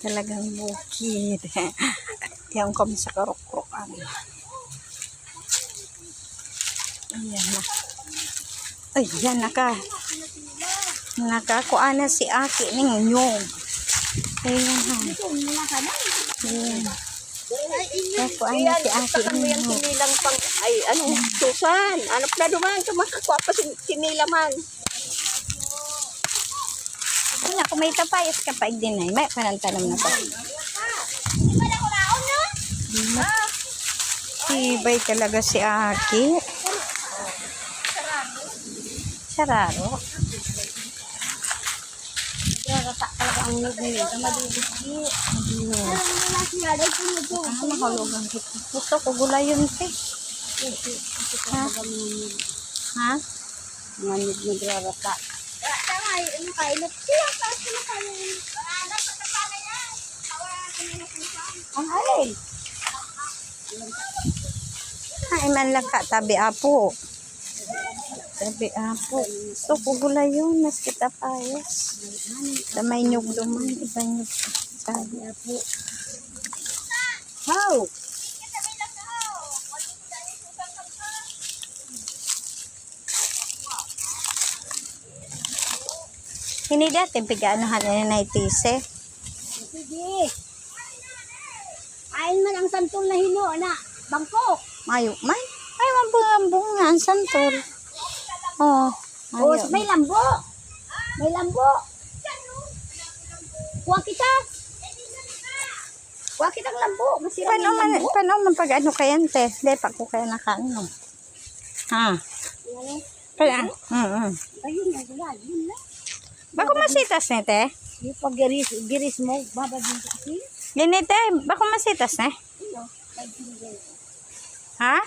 Talagang bukid. Yan kami sa karukrukan. Ayan na. Ayan nakakuha na si Aki ng nyong. Ayan ha. Ayan. Nakakuha na si Aki ng nyong. Sinilang pang, ay ano, Susan. Ano pa naman, makakuha pa sinilaman. Wala, kung may tapayas ka pa, din ay. May panantanam na pa. Tibay talaga si Aki. Sararo. Rasa talaga ang nagmili. Madibigi. Mahulugan kita. Gusto ko gulayon te. Ha? Ha? Mga nagrarasa. Ano kainot siya? Ang alin? Ay man lang ka, tabi apo. Tabi apo. Gusto ko gulayon. Mas kita payas. Damay nyug duman. Iba nyug. Tabi apo. How? Hindi dati pigaanohan na naitise. Sige. Ayon man ang santol na hino na bangko. Mayo man. Ay, mambung-ambung nga ang santol. Oh. Oh, Mayo. may lambo. May lambo. Kuha kita. Kuha kitang lambo. Masira yung lambo. Paano man pag ano kayan te? Dahil pa ko kaya nakaano. Ha? Kaya? Ayun na, wala. Yun na. Bako masitas na te? Yung pag giris mo, babagin kasi. Ganito bako masitas na? Ha?